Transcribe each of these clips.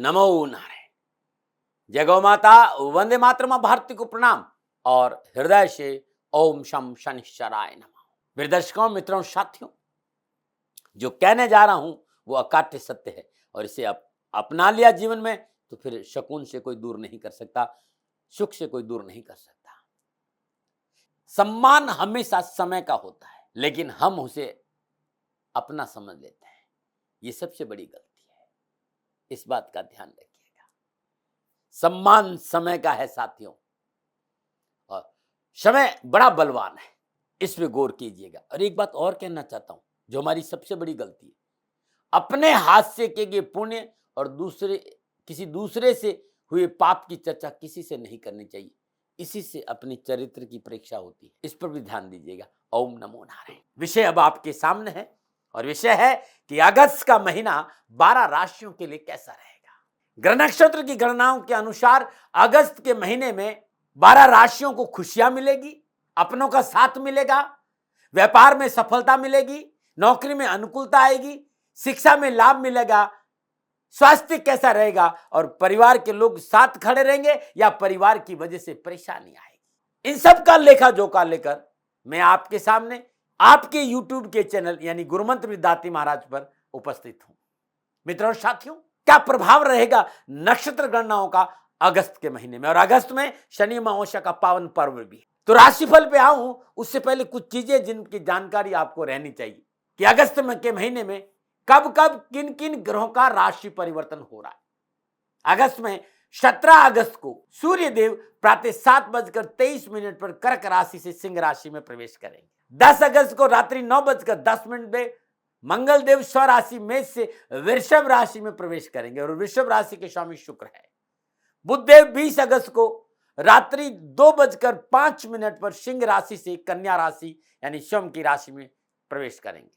नमो नारायण। जय गौ माता, वंदे मातरम, भारती को प्रणाम और हृदय से ओम शम शनिश्चराय नमः। मेरे दर्शकों, मित्रों, साथियों, जो कहने जा रहा हूं वो अकाट्य सत्य है और इसे अपना लिया जीवन में तो फिर शकुन से कोई दूर नहीं कर सकता, सुख से कोई दूर नहीं कर सकता। सम्मान हमेशा समय का होता है, लेकिन हम उसे अपना समझ लेते हैं। ये सबसे बड़ी गलती है, इस बात का ध्यान रखिएगा। सम्मान समय का है साथियों, और समय बड़ा बलवान है, इस पे गौर कीजिएगा। और एक बात और कहना चाहता हूं, जो हमारी सबसे बड़ी गलती है, अपने हाथ से किए गए पुण्य और किसी दूसरे से हुए पाप की चर्चा किसी से नहीं करनी चाहिए। इसी से अपनी चरित्र की परीक्षा होती है, इस पर भी ध्यान दीजिएगा। ओम नमो नारायण। विषय अब आपके सामने है और विषय है कि अगस्त का महीना 12 राशियों के लिए कैसा रहेगा। ग्रह नक्षत्र की गणनाओं के अनुसार अगस्त के महीने में 12 राशियों को खुशियां मिलेगी, अपनों का साथ मिलेगा, व्यापार में सफलता मिलेगी, नौकरी में अनुकूलता आएगी, शिक्षा में लाभ मिलेगा, स्वास्थ्य कैसा रहेगा और परिवार के लोग साथ खड़े रहेंगे या परिवार की वजह से परेशानी आएगी। इन सब का लेखा जोखा लेकर मैं आपके सामने आपके YouTube के चैनल यानी गुरुमंत्र विद्यार्थी महाराज पर उपस्थित हूं। मित्रों, साथियों, क्या प्रभाव रहेगा नक्षत्र गणनाओं का अगस्त के महीने में, और अगस्त में शनि अमावस्या का पावन पर्व भी। तो राशिफल पे आऊं उससे पहले कुछ चीजें जिनकी जानकारी आपको रहनी चाहिए कि अगस्त के महीने में कब कब किन किन ग्रहों का राशि परिवर्तन हो रहा है। अगस्त में 17 अगस्त को सूर्य देव प्रातः 7:23 पर कर्क राशि से सिंह राशि में प्रवेश करेंगे। 10 अगस्त को रात्रि 9:10 में मंगल देव स्वराशि मेष से वृषभ राशि में प्रवेश करेंगे और वृषभ राशि के स्वामी शुक्र है। बुध देव 20 अगस्त को रात्रि 2:05 पर सिंह राशि से कन्या राशि यानी सोम की राशि में प्रवेश करेंगे।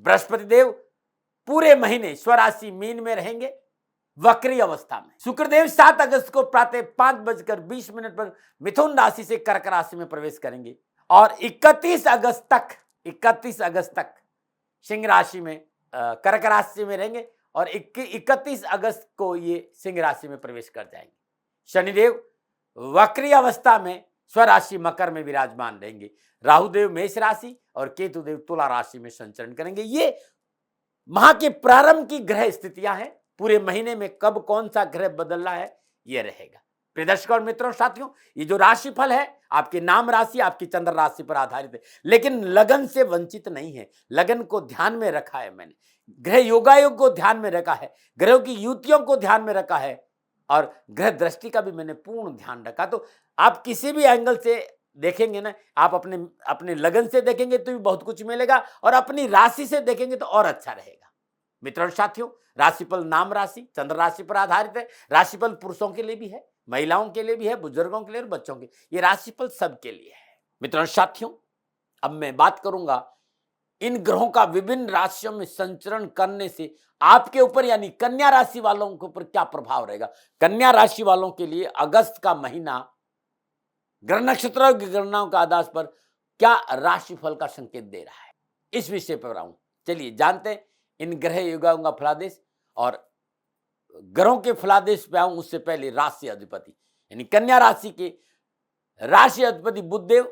बृहस्पति देव पूरे महीने स्वराशि मीन में रहेंगे वक्री अवस्था में। शुक्रदेव 7 अगस्त को प्रातः 5:20 पर मिथुन राशि से कर्क राशि में प्रवेश करेंगे और 31 अगस्त तक सिंह राशि में कर्क राशि में रहेंगे और 31 अगस्त को ये सिंह राशि में प्रवेश कर जाएंगे। शनिदेव वक्री अवस्था में स्वराशि मकर में विराजमान रहेंगे। राहुदेव मेष राशि और केतुदेव तुला राशि में संचरण करेंगे। ये माह के प्रारंभ की ग्रह स्थितियां हैं। पूरे महीने में कब कौन सा ग्रह बदल रहा है यह रहेगा। प्रिय दर्शकों और मित्रों, साथियों, ये जो राशिफल है आपके नाम राशि, आपकी चंद्र राशि पर आधारित है, लेकिन लगन से वंचित नहीं है। लगन को ध्यान में रखा है मैंने, ग्रह योगायोग को ध्यान में रखा है, ग्रहों की युतियों को ध्यान में रखा है और ग्रह दृष्टि का भी मैंने पूर्ण ध्यान रखा। तो आप किसी भी एंगल से देखेंगे ना, आप अपने लगन से देखेंगे तो भी बहुत कुछ मिलेगा और अपनी राशि से देखेंगे तो और अच्छा रहेगा। मित्रों, साथियों, राशिफल नाम राशि चंद्र राशि पर आधारित है। राशिफल पुरुषों के लिए भी है, महिलाओं के लिए भी है, बुजुर्गों के लिए और बच्चों के। ये राशिफल सबके लिए है। मित्रों, साथियों, अब मैं बात करूंगा इन ग्रहों का विभिन्न राशियों में संचरण करने से आपके ऊपर यानी कन्या राशि वालों के ऊपर क्या प्रभाव रहेगा। कन्या राशि वालों के लिए अगस्त का महीना ग्रह नक्षत्रों की गणनाओं के आधार पर क्या राशिफल का संकेत दे रहा है, इस विषय पर आऊं। चलिए जानते हैं इन ग्रह युगाओं का फलादेश, और ग्रहों के फलादेश पे आऊं उससे पहले राशि अधिपति यानी कन्या राशि के राशि अधिपति बुधदेव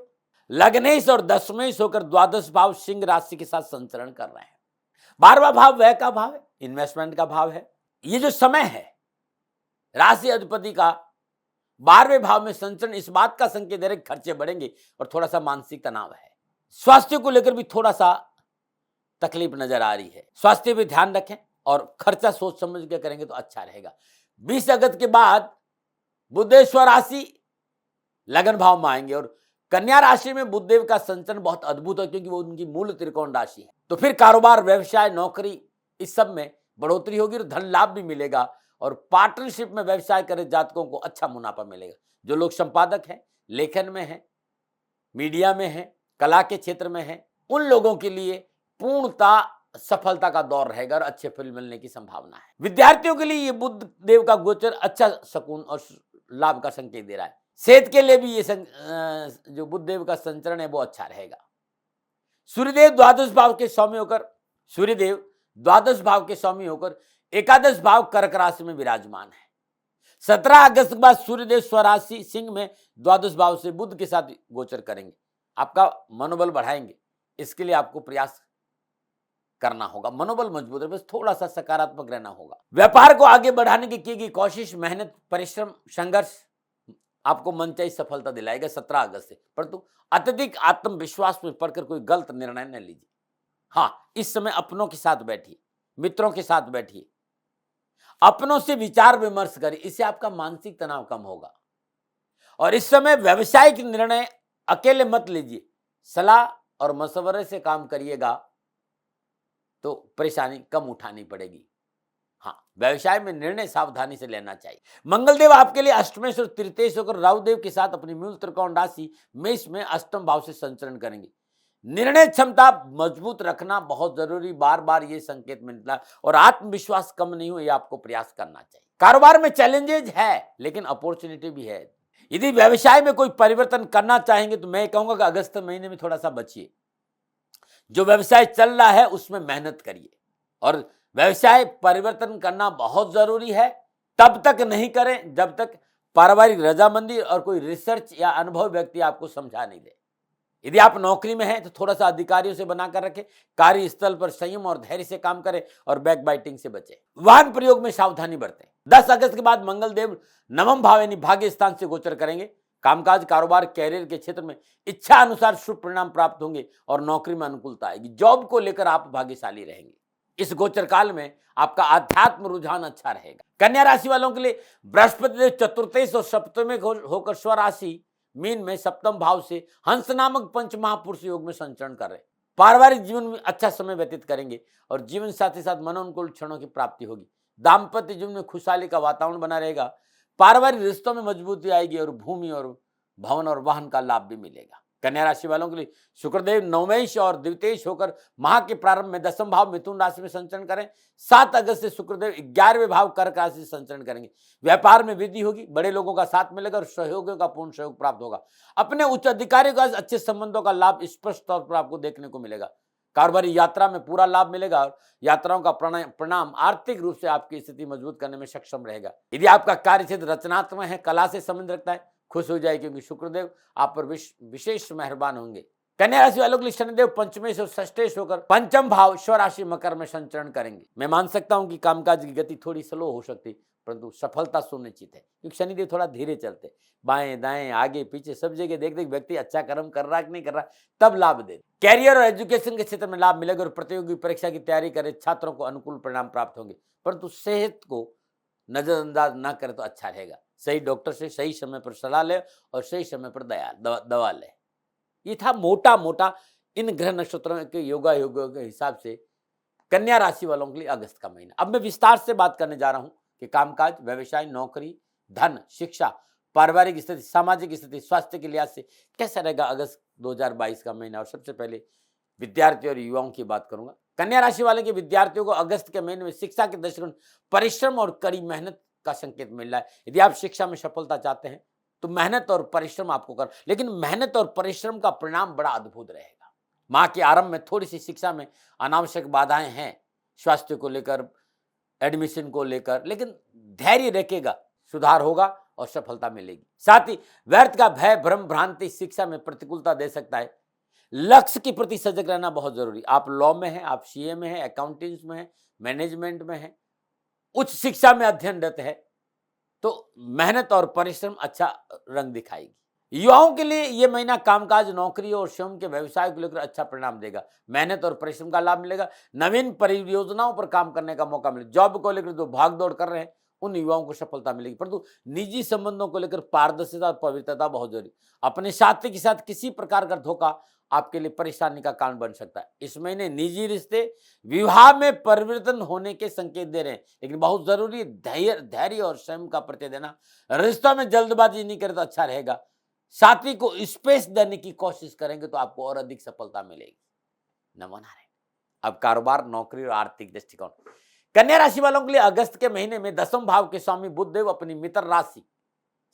लग्नेश और दशमेश होकर द्वादश भाव सिंह राशि के साथ संचरण कर रहे हैं। 12वां भाव व्यय का भाव है, इन्वेस्टमेंट का भाव है। ये जो समय है राशि अधिपति का 12वें भाव में संचरण इस बात का संकेत दे रहे खर्चे बढ़ेंगे और थोड़ा सा मानसिक तनाव है। स्वास्थ्य को लेकर भी थोड़ा सा तकलीफ नजर आ रही है। स्वास्थ्य पे ध्यान रखें और खर्चा सोच समझ के करेंगे तो अच्छा रहेगा। 20 अगस्त के बाद बुधेश्वर राशि लगन भाव में आएंगे और कन्या राशि में बुधदेव का संचरण बहुत अद्भुत है क्योंकि वो उनकी मूल त्रिकोण राशि है। तो फिर कारोबार, व्यवसाय, नौकरी इस सब में बढ़ोतरी होगी और धन लाभ भी मिलेगा और पार्टनरशिप में व्यवसाय करे जातकों को अच्छा मुनाफा मिलेगा। जो लोग संपादक हैं, लेखन में हैं, मीडिया में हैं, कला के क्षेत्र में हैं, उन लोगों के लिए पूर्णता सफलता का दौर रहेगा और अच्छे फल मिलने की संभावना है। विद्यार्थियों के लिए ये बुध देव का गोचर अच्छा सुकून और लाभ का संकेत दे रहा है। सेहत के लिए भी ये जो बुध देव का संचरण है वो अच्छा रहेगा। सूर्यदेव द्वादश भाव के स्वामी होकर एकादश भाव कर्क राशि में विराजमान है। 17 अगस्त के बाद सूर्यदेव स्वराशि सिंह में द्वादश भाव से बुध के साथ गोचर करेंगे। आपका मनोबल बढ़ाएंगे, इसके लिए आपको प्रयास करना होगा। मनोबल मजबूत है, बस थोड़ा सा सकारात्मक रहना होगा। व्यापार को आगे बढ़ाने की गई कोशिश, मेहनत, परिश्रम, संघर्ष आपको मनचाही सफलता दिलाएगा 17 अगस्त से। परंतु अत्यधिक आत्मविश्वास में पड़कर कोई गलत निर्णय न लीजिए। हाँ, इस समय अपनों के साथ बैठिए, मित्रों के साथ बैठिए, अपनों से विचार विमर्श करिए, इससे आपका मानसिक तनाव कम होगा। और इस समय व्यवसायिक निर्णय अकेले मत लीजिए, सलाह और मशवरे से काम करिएगा तो परेशानी कम उठानी पड़ेगी। हाँ, व्यवसाय में निर्णय सावधानी से लेना चाहिए। मंगलदेव आपके लिए अष्टमेश और तृतीयेश होकर राहुदेव के साथ अपनी मूल त्रिकोण राशि मेष में अष्टम भाव से संचरण करेंगे। निर्णय क्षमता मजबूत रखना बहुत जरूरी, बार बार ये संकेत मिलता है। और आत्मविश्वास कम नहीं हो, ये आपको प्रयास करना चाहिए। कारोबार में चैलेंजेज है लेकिन अपॉर्चुनिटी भी है। यदि व्यवसाय में कोई परिवर्तन करना चाहेंगे तो मैं कहूंगा कि अगस्त महीने में थोड़ा सा बचिए। जो व्यवसाय चल रहा है उसमें मेहनत करिए, और व्यवसाय परिवर्तन करना बहुत जरूरी है। तब तक नहीं करें जब तक पारिवारिक रजामंदी और कोई रिसर्च या अनुभव व्यक्ति आपको समझा नहीं दे। यदि आप नौकरी में हैं तो थोड़ा सा अधिकारियों से बनाकर रखें, कार्यस्थल पर संयम और धैर्य से काम करें और बैक बाइटिंग से बचें। वाहन प्रयोग में सावधानी बरतें। 10 अगस्त के बाद मंगलदेव नवम भाव यानी भाग्य स्थान से गोचर करेंगे। कामकाज, कारोबार, कैरियर के क्षेत्र में इच्छा अनुसार शुभ परिणाम प्राप्त होंगे और नौकरी में अनुकूलता आएगी। जॉब को लेकर आप भाग्यशाली रहेंगे। इस गोचर काल में आपका आध्यात्म रुझान अच्छा रहेगा। कन्या राशि वालों के लिए बृहस्पति देव चतुर्थेश और सप्तमे होकर स्वराशि मीन में सप्तम भाव से हंस नामक पंच महापुरुष योग में संचरण कर रहे हैं। पारिवारिक जीवन में अच्छा समय व्यतीत करेंगे और जीवन साथी साथ मनोनुकूल क्षणों की प्राप्ति होगी। दाम्पत्य जीवन में खुशहाली का वातावरण बना रहेगा। पारिवारिक रिश्तों में मजबूती आएगी और भूमि और भवन और वाहन का लाभ भी मिलेगा। कन्या राशि वालों के लिए शुक्रदेव नवमेश और द्वितीयेश होकर माह के प्रारंभ में दसम भाव मिथुन राशि में संचरण करें। 7 अगस्त से शुक्रदेव 11वें भाव कर्क राशि से संचरण करेंगे। व्यापार में वृद्धि होगी, बड़े लोगों का साथ मिलेगा और सहयोगियों का पूर्ण सहयोग प्राप्त होगा। अपने उच्च अधिकारियों का अच्छे संबंधों का लाभ स्पष्ट तौर पर आपको देखने को मिलेगा। कारोबारी यात्रा में पूरा लाभ मिलेगा और यात्राओं का परिणाम आर्थिक रूप से आपकी स्थिति मजबूत करने में सक्षम रहेगा। यदि आपका कार्य क्षेत्र रचनात्मक है, कला से संबंध रखता है, खुश हो जाए क्योंकि शुक्रदेव आप पर विशेष मेहरबान होंगे। कन्या राशि वालों के लिए शनिदेव पंचमेश और षष्ठेश होकर पंचम भाव स्वराशि मकर में संचरण करेंगे। मैं मान सकता हूं कि कामकाज की गति थोड़ी स्लो हो सकती, परंतु सफलता सुनिश्चित है क्योंकि शनिदेव थोड़ा धीरे चलते, बाएं दाएं आगे पीछे सब जगह देख देख व्यक्ति अच्छा कर्म कर रहा कि नहीं कर रहा, तब लाभ दे। कैरियर और एजुकेशन के क्षेत्र में लाभ मिलेगा और प्रतियोगी परीक्षा की तैयारी करे छात्रों को अनुकूल परिणाम प्राप्त होंगे। परंतु सेहत को नजरअंदाज ना करे तो अच्छा रहेगा। सही डॉक्टर से सही समय पर सलाह ले और सही समय पर दवा ले। ये था मोटा मोटा इन ग्रह नक्षत्रों के योगा के हिसाब से कन्या राशि वालों के लिए अगस्त का महीना। अब मैं विस्तार से बात करने जा रहा हूं कि कामकाज, व्यवसाय, नौकरी, धन, शिक्षा, पारिवारिक स्थिति, सामाजिक स्थिति, स्वास्थ्य के लिहाज से कैसा रहेगा अगस्त 2022 का महीना। और सबसे पहले विद्यार्थी और युवाओं की बात करूंगा। कन्या राशि वाले के विद्यार्थियों को अगस्त के महीने में शिक्षा के दृष्टिकोण परिश्रम और कड़ी मेहनत का संकेत मिल रहा है। यदि आप शिक्षा में सफलता चाहते हैं तो मेहनत और परिश्रम आपको कर, लेकिन मेहनत और परिश्रम का परिणाम बड़ा अद्भुत रहेगा। माह के आरंभ में थोड़ी सी शिक्षा में अनावश्यक बाधाएं हैं, स्वास्थ्य को लेकर, एडमिशन को लेकर, लेकिन धैर्य रखेगा, सुधार होगा और सफलता मिलेगी। साथ ही व्यर्थ का भय, भ्रम, भ्रांति शिक्षा में प्रतिकूलता दे सकता है। लक्ष्य के प्रति सजग रहना बहुत जरूरी। आप लॉ में हैं, आप सीए में हैं, अकाउंटेंट्स में हैं, मैनेजमेंट में हैं, उच्च शिक्षा में अध्ययनरत है तो मेहनत और परिश्रम अच्छा रंग दिखाएगी। युवाओं के लिए यह महीना कामकाज, नौकरी और स्वयं के व्यवसाय को लेकर अच्छा परिणाम देगा। मेहनत और परिश्रम का लाभ मिलेगा। नवीन परियोजनाओं पर काम करने का मौका मिलेगा। जॉब को लेकर जो भाग दौड़ कर रहे हैं उन युवाओं को सफलता मिलेगी। परंतु निजी संबंधों को लेकर पारदर्शिता और पवित्रता बहुत जरूरी। अपने साथी के साथ किसी प्रकार का धोखा आपके लिए परेशानी का कारण बन सकता है। इस महीने निजी रिश्ते, विवाह में परिवर्तन होने के संकेत दे रहे हैं, लेकिन बहुत जरूरी धैर्य और संयम का परिचय देना। रिश्तों में जल्दबाजी नहीं करे तो अच्छा रहेगा। साथी को स्पेस देने की कोशिश करेंगे तो आपको और अधिक सफलता मिलेगी। नमो नारायण। अब कारोबार, नौकरी और आर्थिक दृष्टिकोण। कन्या राशि वालों के लिए अगस्त के महीने में दसम भाव के स्वामी बुधदेव अपनी मित्र राशि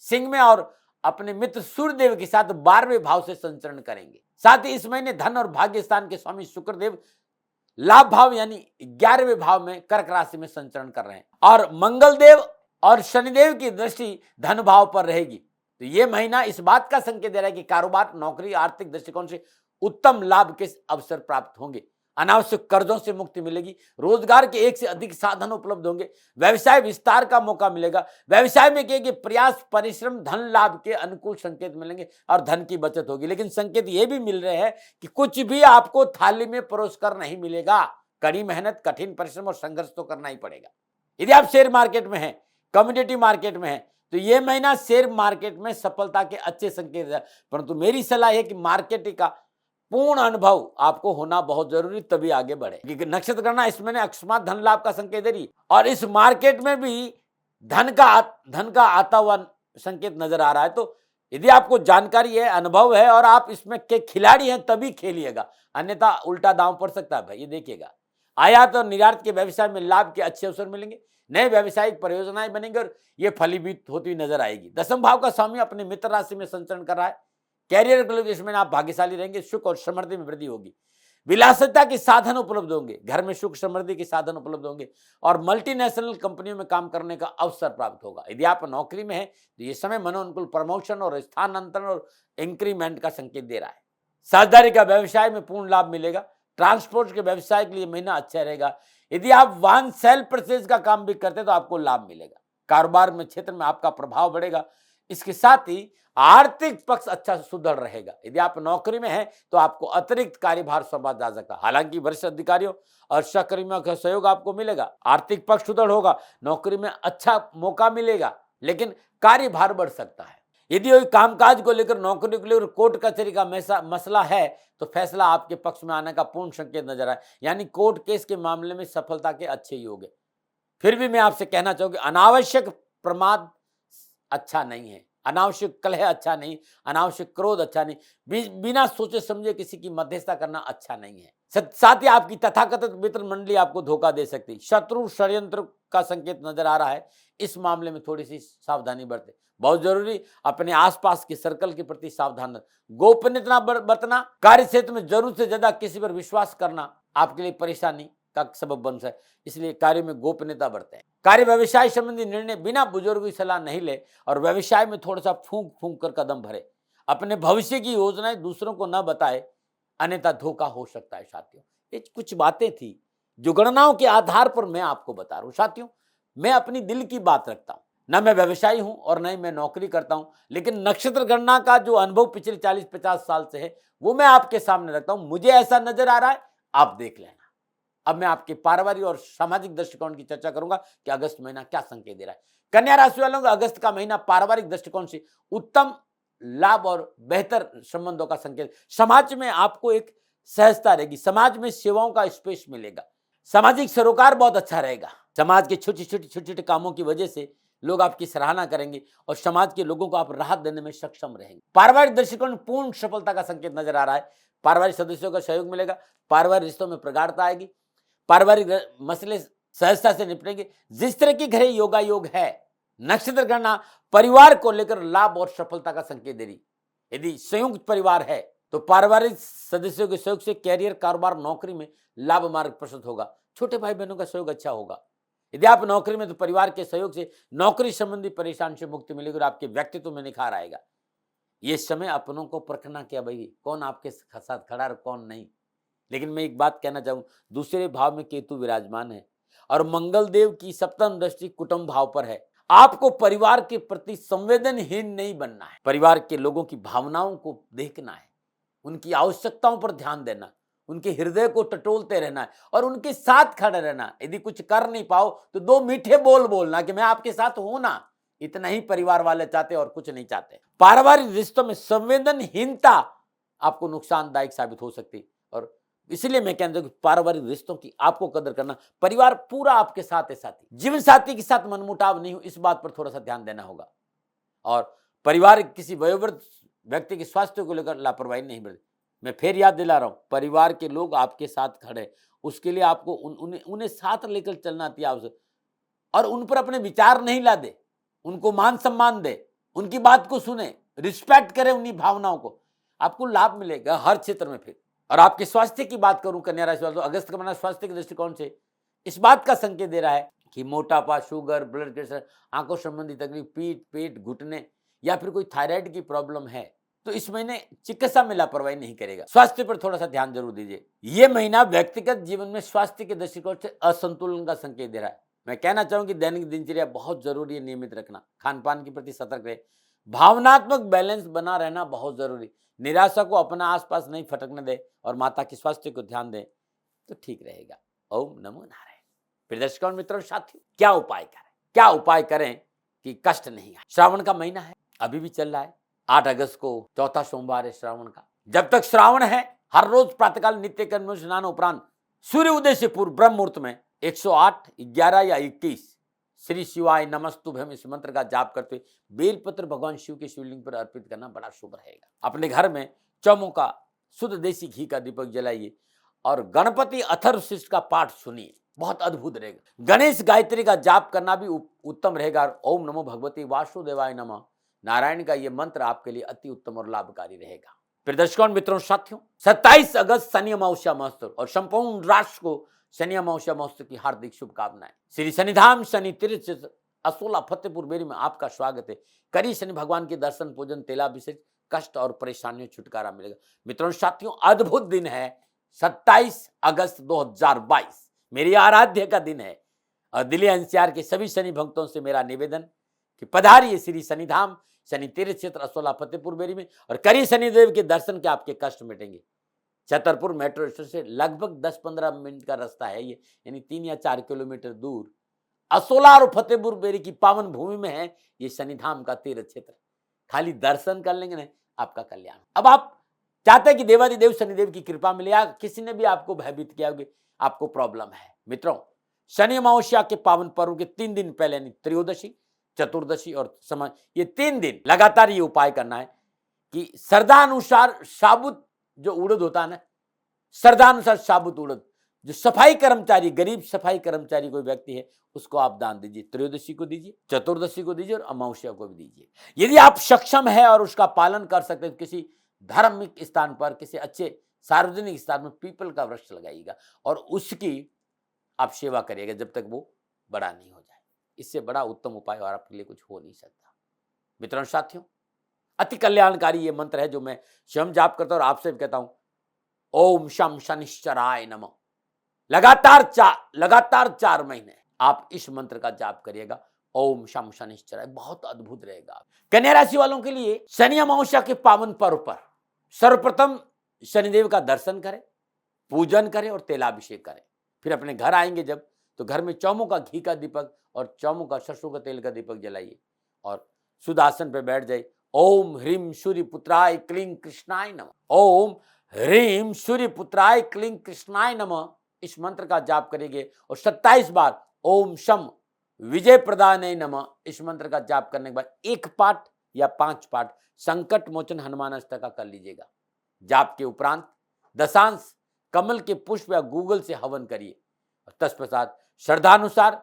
सिंह में और अपने मित्र सूर्यदेव के साथ 12वें भाव से संचरण करेंगे। साथ ही इस महीने धन और भाग्य स्थान के स्वामी शुक्रदेव लाभ भाव यानी 11वें भाव में कर्क राशि में संचरण कर रहे हैं और मंगल देव और शनिदेव की दृष्टि धन भाव पर रहेगी। तो ये महीना इस बात का संकेत दे रहा है कि कारोबार, नौकरी, आर्थिक दृष्टिकोण से उत्तम लाभ के अवसर प्राप्त होंगे। अनावश्यक कर्जों से मुक्ति मिलेगी। रोजगार के एक से अधिक साधन उपलब्ध होंगे। व्यवसाय विस्तार का मौका मिलेगा। व्यवसाय में किए गए प्रयास, परिश्रम, धन लाभ के अनुकूल संकेत मिलेंगे और धन की बचत होगी। लेकिन संकेत ये भी मिल रहे हैं कि कुछ भी आपको थाली में परोस कर नहीं मिलेगा। कड़ी मेहनत, कठिन परिश्रम और संघर्ष तो करना ही पड़ेगा। यदि आप शेयर मार्केट में हैं, कम्युनिटी मार्केट में हैं, तो यह महीना शेयर मार्केट में सफलता के अच्छे संकेत है। परंतु मेरी सलाह है कि मार्केट का पूर्ण अनुभव आपको होना बहुत जरूरी, तभी आगे बढ़े। क्योंकि नक्षत्र गणना इस महीने अकस्मात धन लाभ का संकेत दे रही और इस मार्केट में भी धन का आता हुआ संकेत नजर आ रहा है। तो यदि आपको जानकारी है, अनुभव है और आप इसमें के खिलाड़ी हैं, तभी खेलिएगा, अन्यथा उल्टा दांव पड़ सकता है भाई, ये देखिएगा। आयात और निर्यात के व्यवसाय में लाभ के अच्छे अवसर मिलेंगे। नए व्यवसायिक परियोजनाएं बनेंगे और ये फलीभूत होती हुई नजर आएगी। दसम भाव का स्वामी अपने मित्र राशि में संचरण कर रहा है। कैरियर के लिए इसमें आप भाग्यशाली रहेंगे। सुख और समृद्धि में वृद्धि होगी। विलासिता के साधन उपलब्ध होंगे। घर में सुख समृद्धि के साधन उपलब्ध होंगे और मल्टीनेशनल कंपनियों में काम करने का अवसर प्राप्त होगा। यदि आप नौकरी में हैं तो ये समय मनोनुकूल प्रमोशन और स्थानांतरण और इंक्रीमेंट का संकेत दे रहा है। साझेदारी का व्यवसाय में पूर्ण लाभ मिलेगा। ट्रांसपोर्ट के व्यवसाय के लिए महीना अच्छा रहेगा। यदि आप वाहन सेल परचेज का काम भी करते हैं तो आपको लाभ मिलेगा। कारोबार में क्षेत्र में आपका प्रभाव बढ़ेगा। इसके साथ ही आर्थिक पक्ष अच्छा सुदृढ़ रहेगा। यदि आप नौकरी में हैं तो आपको अतिरिक्त कार्यभार सौंपा जा सकता है। हालांकि वरिष्ठ अधिकारियों और सहकर्मियों का सहयोग आपको मिलेगा। आर्थिक पक्ष सुदृढ़ होगा। नौकरी में अच्छा मौका मिलेगा, लेकिन कार्यभार बढ़ सकता है। यदि कोई कामकाज को लेकर, नौकरी को लेकर कोर्ट कचहरी का मसला है तो फैसला आपके पक्ष में आने का पूर्ण संकेत नजर आए। यानी कोर्ट केस के मामले में सफलता के अच्छे योग है। फिर भी मैं आपसे कहना चाहूंगा, अनावश्यक प्रमाद अच्छा नहीं है, अनावश्यक कलह अच्छा नहीं, अनावश्यक क्रोध अच्छा नहीं, बिना सोचे समझे किसी की मध्यस्थता करना अच्छा नहीं है। साथ ही आपकी तथाकथित मित्र मंडली आपको धोखा दे सकती है। शत्रु षड्यंत्र का संकेत नजर आ रहा है। इस मामले में थोड़ी सी सावधानी बरतें, बहुत जरूरी। अपने आसपास के सर्कल के प्रति सावधान रहें। गोपनीयता बरतना, कार्य क्षेत्र में जरूरत से ज्यादा किसी पर विश्वास करना आपके लिए परेशानी का सबब बन सकता है। इसलिए कार्य में गोपनीयता बरतें। कार्य व्यवसाय संबंधी निर्णय बिना बुजुर्ग की सलाह नहीं ले और व्यवसाय में थोड़ा सा फूंक फूंक कर कदम भरे। अपने भविष्य की योजनाएं दूसरों को न बताए, अन्यथा धोखा हो सकता है। साथियों, ये कुछ बातें थी जो गणनाओं के आधार पर मैं आपको बता रहा हूं। साथियों, मैं अपनी दिल की बात रखता हूं, न मैं व्यवसायी हूं और न ही मैं नौकरी करता हूं, लेकिन नक्षत्र गणना का जो अनुभव पिछले 40-50 साल से है वो मैं आपके सामने रखता हूं। मुझे ऐसा नजर आ रहा है, आप देख लेना। अब मैं आपके पारिवारिक और सामाजिक दृष्टिकोण की चर्चा करूंगा कि अगस्त महीना क्या संकेत दे रहा है। कन्या राशि वालों का अगस्त का महीना पारिवारिक दृष्टिकोण से उत्तम लाभ और बेहतर संबंधों का संकेत। समाज में आपको एक सहजता रहेगी। समाज में सेवाओं का स्पेस मिलेगा। सामाजिक सरोकार बहुत अच्छा रहेगा। समाज के छोटे छोटे कामों की वजह से लोग आपकी सराहना करेंगे और समाज के लोगों को आप राहत देने में सक्षम रहेंगे। पारिवारिक दृष्टिकोण पूर्ण सफलता का संकेत नजर आ रहा है। पारिवारिक सदस्यों का सहयोग मिलेगा। पारिवारिक रिश्तों में प्रगाढ़ता आएगी। पारिवारिक मसले सहजता से निपटेंगे। जिस तरह की घरे योगा योग है, नक्षत्र गणना परिवार को लेकर लाभ और सफलता का संकेत दे रही। यदि संयुक्त परिवार है तो पारिवारिक सदस्यों के सहयोग से कैरियर, कारोबार, नौकरी में लाभ मार्ग प्रशस्त होगा। छोटे भाई बहनों का सहयोग अच्छा होगा। यदि आप नौकरी में तो परिवार के सहयोग से नौकरी संबंधी परेशानी से मुक्ति मिलेगी और आपके व्यक्तित्व में निखार आएगा। ये समय अपनों को परखना क्या भाई, कौन आपके साथ खड़ा और कौन नहीं। लेकिन मैं एक बात कहना चाहूँ, दूसरे भाव में केतु विराजमान है और मंगल देव की सप्तम दृष्टि कुटुंब भाव पर है। आपको परिवार के प्रति संवेदनहीन नहीं बनना है। परिवार के लोगों की भावनाओं को देखना है, उनकी आवश्यकताओं पर ध्यान देना, उनके हृदय को टटोलते रहना है और उनके साथ खड़े रहना। यदि कुछ कर नहीं पाओ तो दो मीठे बोल बोलना कि मैं आपके साथ हूं ना। इतना ही परिवार वाले चाहते और कुछ नहीं चाहते। पारिवारिक रिश्तों में संवेदनहीनता आपको नुकसानदायक साबित हो सकती और इसलिए मैं कहता हूं कि पारिवारिक रिश्तों की आपको कदर करना। परिवार पूरा आपके साथ है। साथी, जीवन साथी के साथ मनमुटाव नहीं हो, इस बात पर थोड़ा सा ध्यान देना होगा। और परिवार किसी वयोवृद्ध व्यक्ति के स्वास्थ्य को लेकर लापरवाही नहीं बरते। मैं फिर याद दिला रहा हूं, परिवार के लोग आपके साथ खड़े, उसके लिए आपको उन्हें साथ लेकर चलना अति आवश्यक और उन पर अपने विचार नहीं ला दे, उनको मान सम्मान दे, उनकी बात को सुने, रिस्पेक्ट करें उन्हीं भावनाओं को। आपको लाभ मिलेगा हर क्षेत्र में। फिर और आपके स्वास्थ्य की बात करूं कन्या राशि वालों, तो अगस्त का महीना स्वास्थ्य के दृष्टिकोण से इस बात का संकेत दे रहा है कि मोटापा, शुगर, ब्लड प्रेशर, आंखों संबंधी तकलीफ, पीठ, पेट, घुटने या फिर कोई थायराइड की प्रॉब्लम है तो इस महीने चिकित्सा में लापरवाही नहीं करेगा। स्वास्थ्य पर थोड़ा सा ध्यान जरूर दीजिए। यह महीना व्यक्तिगत जीवन में स्वास्थ्य के दृष्टिकोण से असंतुलन का संकेत दे रहा है। मैं कहना चाहूंगी दैनिक दिनचर्या बहुत जरूरी है, नियमित रखना, खान पान के प्रति सतर्क रहे, भावनात्मक बैलेंस बना रहना बहुत जरूरी, निराशा को अपना आसपास नहीं फटकने दे और माता के स्वास्थ्य को ध्यान दे तो ठीक रहेगा। ओम नमो नारायण। प्रिय दर्शकों, मित्रों, साथियों, क्या उपाय करें कि कष्ट नहीं आए। श्रावण का महीना है, अभी भी चल रहा है। 8 अगस्त को चौथा सोमवार है श्रावण का। जब तक श्रावण है हर रोज प्रातःकाल नित्य कर्म स्नान उपरांत सूर्य उदय से पूर्व ब्रह्म मुहूर्त में 108, 11 या 21 श्री शिवाय नमस्तुभ्यम इस मंत्र का जाप करते बेलपत्र भगवान शिव के शिवलिंग पर अर्पित करना बड़ा शुभ रहेगा। अपने घर में चौमुख का शुद्ध देसी घी का दीपक जलाइए और गणपति अथर्वशीष का पाठ सुनिए, बहुत अद्भुत रहेगा। गणेश गायत्री का जाप करना भी उत्तम रहेगा। ओम नमो भगवती वासुदेवाय नमः नारायण का यह मंत्र आपके लिए अति उत्तम और लाभकारी रहेगा। प्रिय दर्शकों, मित्रों, साथियों, 27 अगस्त शनि अमावस्या महोत्सव और संपूर्ण राष्ट्र को शनि अमावस्या महोत्सव की हार्दिक शुभकामनाएं। श्री शनिधाम शनि तीर्थ क्षेत्र असोला फतेहपुर बेरी में आपका स्वागत है। करी शनि भगवान के दर्शन, पूजन, तेलाभिषेक, कष्ट और परेशानियों छुटकारा मिलेगा। मित्रों, साथियों, अद्भुत दिन है 27 अगस्त 2022, मेरी आराध्य का दिन है और दिल्ली एनसीआर के सभी शनि भक्तों से मेरा निवेदन कि पधारिए श्री शनिधाम शनि तीर्थ क्षेत्र असोला फतेहपुर बेरी में और करी शनिदेव के दर्शन के आपके कष्ट मिटेंगे। छतरपुर मेट्रो स्टेशन से लगभग 10-15 मिनट का रास्ता है ये, यानी 3 या 4 किलोमीटर दूर असोला और फतेहपुर बेरी की पावन भूमि में है ये शनिधाम का तीर्थ क्षेत्र। खाली दर्शन कर लेंगे ना, आपका कल्याण। अब आप चाहते हैं कि देवादिदेव शनिदेव की कृपा मिले या किसी ने भी आपको भयभीत किया होगा, आपको प्रॉब्लम है। मित्रों, शनि अमावस्या के पावन पर्व के 3 दिन पहले यानी त्रयोदशी, चतुर्दशी और समय, ये 3 दिन लगातार ये उपाय करना है कि श्रद्धानुसार साबुत जो उड़द होता है ना, श्रद्धानुसार साबुत उड़द, जो सफाई कर्मचारी, गरीब सफाई कर्मचारी कोई व्यक्ति है उसको आप दान दीजिए। त्रयोदशी को दीजिए, चतुर्दशी को दीजिए और अमावस्या को भी दीजिए। यदि आप सक्षम है और उसका पालन कर सकते हैं, किसी धार्मिक स्थान पर, किसी अच्छे सार्वजनिक स्थान में पीपल का वृक्ष लगाइएगा और उसकी आप सेवा करिएगा जब तक वो बड़ा नहीं हो जाए। इससे बड़ा उत्तम उपाय और आपके लिए कुछ हो नहीं सकता। मित्रों, साथियों, अति कल्याणकारी ये मंत्र है जो मैं स्वयं जाप करता हूं और आपसे भी कहता हूं। ओम शम शनिश्चराय नमः। लगातार 4 महीने आप इस मंत्र का जाप करिएगा। ओम शम शनिश्चराय, बहुत अद्भुत रहेगा। कन्या राशि वालों के लिए शनि अमावस्या के पावन पर्व पर सर्वप्रथम शनिदेव का दर्शन करें, पूजन करें और तेलाभिषेक करें। फिर अपने घर आएंगे जब, तो घर में चौमुख का घी का दीपक और चौमुख का सरसों का तेल का दीपक जलाइए और सुदासन पर बैठ जाइए। ओम ह्रीम सूर्य पुत्राय क्लीं कृष्णाय नमः। ओम ह्रीम सूर्य पुत्राय क्लीं कृष्णाय नमः इस मंत्र का जाप करेंगे और 27 बार ओम शम विजय प्रदानय नमः इस मंत्र का जाप करने के बाद 1 पाठ या 5 पाठ संकट मोचन हनुमान अष्टक का कर लीजिएगा। जाप के उपरांत दशांश कमल के पुष्प या गूगल से हवन करिए और तत्पश्चात श्रद्धानुसार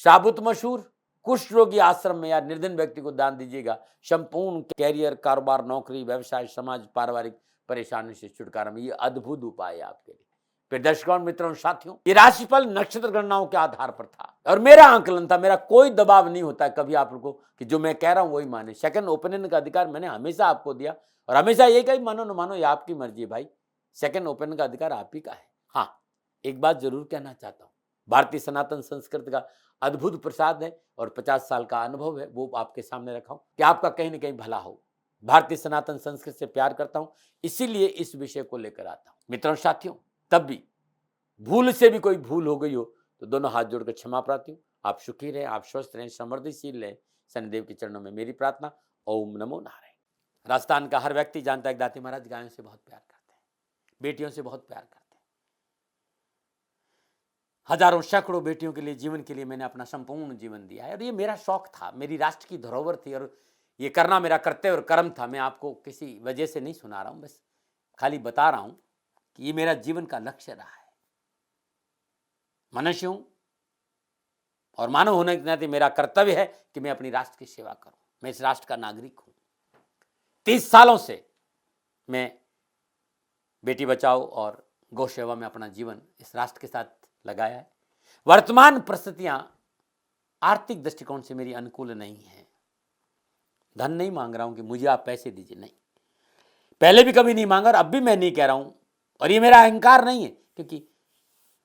साबुत मशहूर कुष्ठ रोगी आश्रम में या निर्धन व्यक्ति को दान दीजिएगा। संपूर्ण कैरियर, कारोबार, नौकरी, व्यवसाय, समाज, पारिवारिक परेशानी से छुटकारा में ये अद्भुत उपाय है आपके लिए। फिर दर्शकों, मित्रों, साथियों, ये राशिफल नक्षत्र गणनाओं के आधार पर था और मेरा आंकलन था। मेरा कोई दबाव नहीं होता है कभी आप लोगों को कि जो मैं कह रहा हूं वही माने। सेकंड ओपिनियन का अधिकार मैंने हमेशा आपको दिया और हमेशा ये कही मानो न मानो ये आपकी मर्जी है भाई। सेकंड ओपिनियन का अधिकार आप ही का है। हाँ, एक बात जरूर कहना चाहता हूं, भारतीय सनातन संस्कृति का अद्भुत प्रसाद है और 50 साल का अनुभव है वो आपके सामने रखा हूं कि आपका कहीं ना कहीं भला हो। भारतीय सनातन संस्कृति से प्यार करता हूं, इसीलिए इस विषय को लेकर आता हूं। मित्रों, साथियों, तब भी भूल से भी कोई भूल हो गई हो तो दोनों हाथ जोड़कर क्षमा प्रार्थी हूं। आप सुखी रहें, आप स्वस्थ रहें, समृद्धिशील रहें, शनिदेव के चरणों में मेरी प्रार्थना। ओम नमो नारायण। राजस्थान का हर व्यक्ति जानता है कि दाती महाराज गायों से बहुत प्यार करते हैं, बेटियों से बहुत प्यार करते हैं। हजारों सैकड़ों बेटियों के लिए, जीवन के लिए मैंने अपना संपूर्ण जीवन दिया है और ये मेरा शौक था, मेरी राष्ट्र की धरोहर थी और ये करना मेरा कर्तव्य और कर्म था। मैं आपको किसी वजह से नहीं सुना रहा हूं, बस खाली बता रहा हूं कि ये मेरा जीवन का लक्ष्य रहा है। मनुष्य हूं और मानव होने के नाते मेरा कर्तव्य है कि मैं अपनी राष्ट्र की सेवा करूं। मैं इस राष्ट्र का नागरिक हूं। 30 सालों से मैं बेटी बचाओ और गौ सेवा में अपना जीवन इस राष्ट्र के साथ लगाया है। वर्तमान परिस्थितियां आर्थिक दृष्टिकोण से मेरी अनुकूल नहीं है। धन नहीं मांग रहा हूं कि मुझे आप पैसे दीजिए, नहीं, पहले भी कभी नहीं मांगा और अब भी मैं नहीं कह रहा हूं, और ये मेरा अहंकार नहीं है, क्योंकि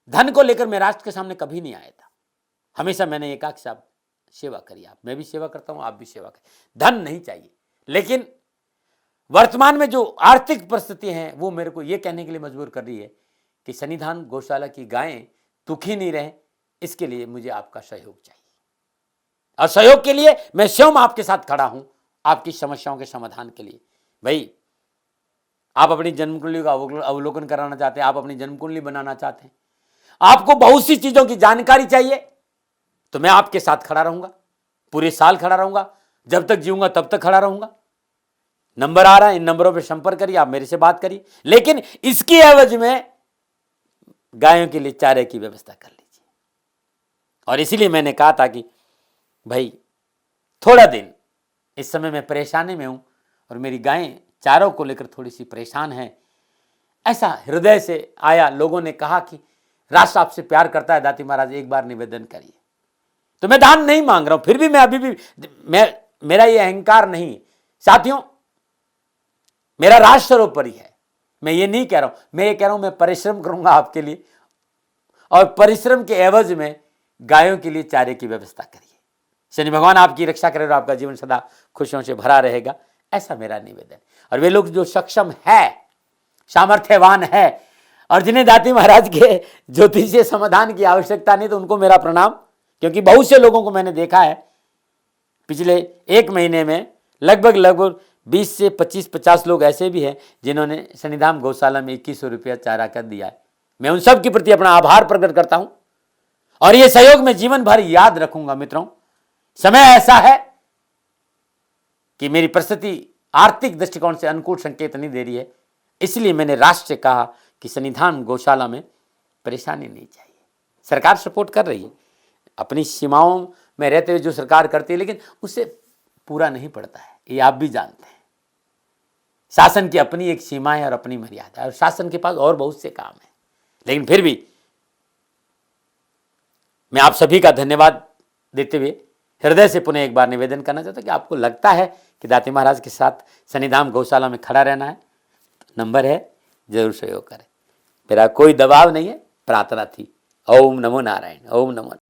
धन को लेकर मैं राष्ट्र के सामने कभी नहीं आया था। हमेशा मैंने एक आख साहब सेवा करी, आप, मैं भी सेवा करता हूं, आप भी सेवा करें। धन नहीं चाहिए, लेकिन वर्तमान में जो आर्थिक परिस्थिति हैं वो मेरे को ये कहने के लिए मजबूर कर रही है कि सन्निधान गौशाला की गायें दुखी नहीं रहे, इसके लिए मुझे आपका सहयोग चाहिए। और सहयोग के लिए मैं स्वयं आपके साथ खड़ा हूं, आपकी समस्याओं के समाधान के लिए। भाई, आप अपनी जन्म कुंडली का अवलोकन कराना चाहते हैं, आप अपनी जन्म कुंडली बनाना चाहते हैं, आपको बहुत सी चीजों की जानकारी चाहिए, तो मैं आपके साथ खड़ा रहूंगा, पूरे साल खड़ा रहूंगा, जब तक जीऊंगा तब तक खड़ा रहूंगा। नंबर आ रहा है, इन नंबरों पे संपर्क करिए, आप मेरे से बात करिए, लेकिन इसकी एवज में गायों के लिए चारे की व्यवस्था कर लीजिए। और इसीलिए मैंने कहा था कि भाई थोड़ा दिन, इस समय मैं परेशानी में हूं और मेरी गायें चारों को लेकर थोड़ी सी परेशान हैं। ऐसा हृदय से आया, लोगों ने कहा कि राष्ट्र आपसे प्यार करता है दाती महाराज, एक बार निवेदन करिए। तो मैं दान नहीं मांग रहा हूं, फिर भी मैं अभी भी, मेरा ये अहंकार नहीं साथियों, मेरा राष्ट्र सर्वोपरि है। मैं ये नहीं कह रहा हूं, मैं ये कह रहा हूं मैं परिश्रम करूंगा आपके लिए, और परिश्रम के एवज में गायों के लिए चारे की व्यवस्था करिए। शनि भगवान आपकी रक्षा करे और आपका जीवन सदा खुशियों से भरा रहेगा, ऐसा मेरा निवेदन। और वे लोग जो सक्षम है, सामर्थ्यवान है, और जिन्हें दाती महाराज के ज्योतिषीय समाधान की आवश्यकता नहीं, तो उनको मेरा प्रणाम, क्योंकि बहुत से लोगों को मैंने देखा है पिछले एक महीने में, लगभग 20 से 25-50 लोग ऐसे भी हैं जिन्होंने सन्निधान गौशाला में 2100 रुपया चारा कर दिया है। मैं उन सब के प्रति अपना आभार प्रकट करता हूं, और यह सहयोग मैं जीवन भर याद रखूंगा। मित्रों, समय ऐसा है कि मेरी परिस्थिति आर्थिक दृष्टिकोण से अनुकूल संकेत नहीं दे रही है, इसलिए मैंने राष्ट्र से कहा कि सन्निधान गौशाला में परेशानी नहीं चाहिए। सरकार सपोर्ट कर रही है, अपनी सीमाओं में रहते हुए जो सरकार करती है, लेकिन उससे पूरा नहीं पड़ता है, ये आप भी जानते हैं। शासन की अपनी एक सीमा है और अपनी मर्यादा है, और शासन के पास और बहुत से काम है। लेकिन फिर भी मैं आप सभी का धन्यवाद देते हुए हृदय से पुनः एक बार निवेदन करना चाहता हूं कि आपको लगता है कि दाती महाराज के साथ सन्निधान गौशाला में खड़ा रहना है, तो नंबर है, जरूर सहयोग करें। मेरा कोई दबाव नहीं है, प्रार्थना थी। ओम नमो नारायण, ओम नमो नारायण।